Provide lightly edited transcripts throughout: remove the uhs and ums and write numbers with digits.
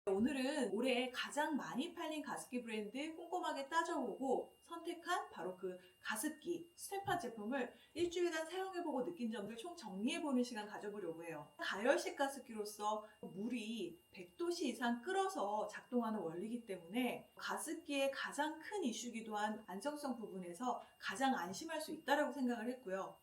오늘은 올해 가장 많이 팔린 가습기 브랜드 꼼꼼하게 따져보고 선택한 바로 그 가습기 스테파 제품을 일주일간 사용해보고 느낀 점들 총 정리해보는 시간 가져보려고 해요. 가열식 가습기로서 물이 100도씨 이상 끓어서 작동하는 원리이기 때문에 가습기의 가장 큰 이슈기도 한 안정성 부분에서 가장 안심할 수 있다고 생각을 했고요.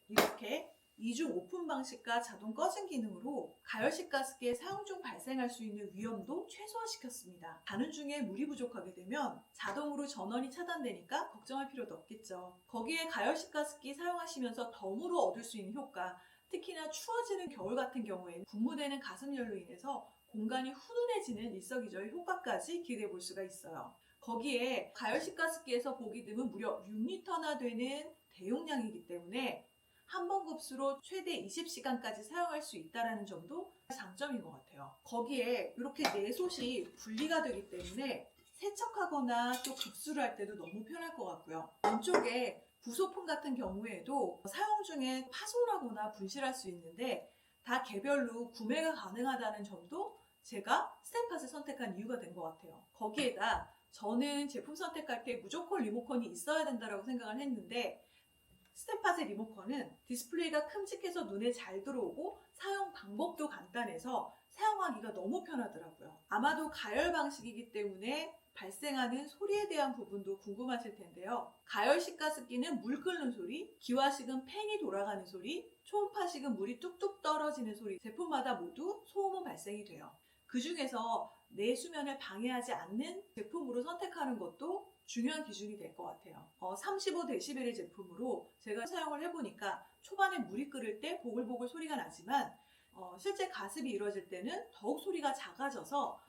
이렇게 이중 오픈 방식과 자동 꺼진 기능으로 가열식 가습기의 사용 중 발생할 수 있는 위험도 최소화시켰습니다. 가는 중에 물이 부족하게 되면 자동으로 전원이 차단되니까 걱정할 필요도 없겠죠. 거기에 가열식 가습기 사용하시면서 덤으로 얻을 수 있는 효과, 특히나 추워지는 겨울 같은 경우에는 분무되는 가습열로 인해서 공간이 훈훈해지는 일석이조의 효과까지 기대해 볼 수가 있어요. 거기에 가열식 가습기에서 보기 드문 무려 6리터나 되는 대용량이기 때문에 한 번 급수로 최대 20시간까지 사용할 수 있다는 점도 장점인 것 같아요. 거기에 이렇게 내솥이 분리가 되기 때문에 세척하거나 또 급수를 할 때도 너무 편할 것 같고요. 안쪽에 부소품 같은 경우에도 사용 중에 파손하거나 분실할 수 있는데 다 개별로 구매가 가능하다는 점도 제가 스테팟을 선택한 이유가 된 것 같아요. 거기에다 저는 제품 선택할 때 무조건 리모컨이 있어야 된다고 생각을 했는데 스테팟의 리모컨은 디스플레이가 큼직해서 눈에 잘 들어오고 사용 방법도 간단해서 사용하기가 너무 편하더라고요. 아마도 가열 방식이기 때문에 발생하는 소리에 대한 부분도 궁금하실 텐데요. 가열식 가습기는 물 끓는 소리, 기화식은 팬이 돌아가는 소리, 초음파식은 물이 뚝뚝 떨어지는 소리, 제품마다 모두 소음은 발생이 돼요. 그 중에서 내 수면을 방해하지 않는 제품으로 선택하는 것도 중요한 기준이 될 것 같아요. 35dB의 제품으로 제가 사용을 해보니까 초반에 물이 끓을 때 보글보글 소리가 나지만 실제 가습이 이루어질 때는 더욱 소리가 작아져서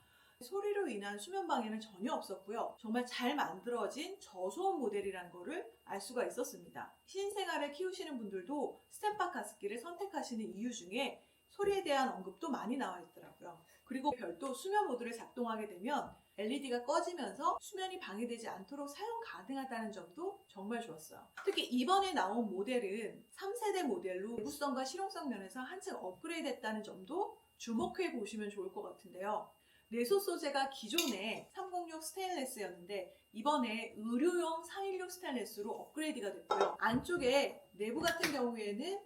소리로 인한 수면 방해는 전혀 없었고요. 정말 잘 만들어진 저소음 모델이라는 거를 알 수가 있었습니다. 신생아를 키우시는 분들도 스테팟 가습기를 선택하시는 이유 중에 소리에 대한 언급도 많이 나와 있더라고요. 그리고 별도 수면 모드를 작동하게 되면 LED가 꺼지면서 수면이 방해되지 않도록 사용 가능하다는 점도 정말 좋았어요. 특히 이번에 나온 모델은 3세대 모델로 내구성과 실용성 면에서 한층 업그레이드 했다는 점도 주목해 보시면 좋을 것 같은데요. 내솥 소재가 기존에 306 스테인레스였는데 이번에 의료용 416 스테인레스로 업그레이드가 됐고요. 안쪽에 내부 같은 경우에는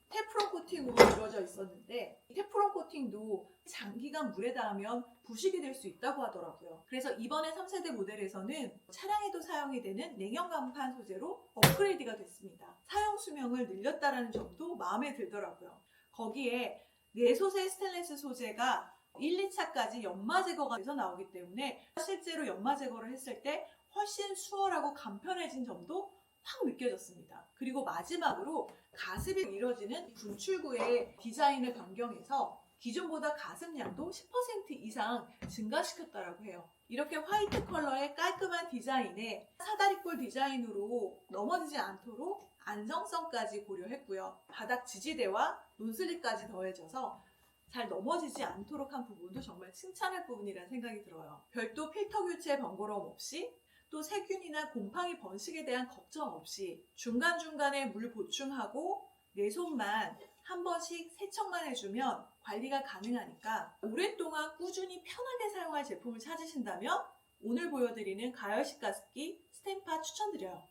테프론 코팅으로 이루어져 있었는데 테프론 코팅도 장기간 물에 닿으면 부식이 될 수 있다고 하더라고요. 그래서 이번에 3세대 모델에서는 차량에도 사용이 되는 냉형 간판 소재로 업그레이드가 됐습니다. 사용 수명을 늘렸다는 점도 마음에 들더라고요. 거기에 내솥의 스테인리스 소재가 1, 2차까지 연마 제거가 돼서 나오기 때문에 실제로 연마 제거를 했을 때 훨씬 수월하고 간편해진 점도 확 느껴졌습니다. 그리고 마지막으로 가습이 이루어지는 분출구의 디자인을 변경해서 기존보다 가습량도 10% 이상 증가시켰다고 해요. 이렇게 화이트 컬러의 깔끔한 디자인에 사다리꼴 디자인으로 넘어지지 않도록 안정성까지 고려했고요. 바닥 지지대와 논슬립까지 더해져서 잘 넘어지지 않도록 한 부분도 정말 칭찬할 부분이라는 생각이 들어요. 별도 필터 교체 번거로움 없이 또 세균이나 곰팡이 번식에 대한 걱정 없이 중간중간에 물 보충하고 내손만 한 번씩 세척만 해주면 관리가 가능하니까 오랫동안 꾸준히 편하게 사용할 제품을 찾으신다면 오늘 보여드리는 가열식 가습기 스테파 추천드려요.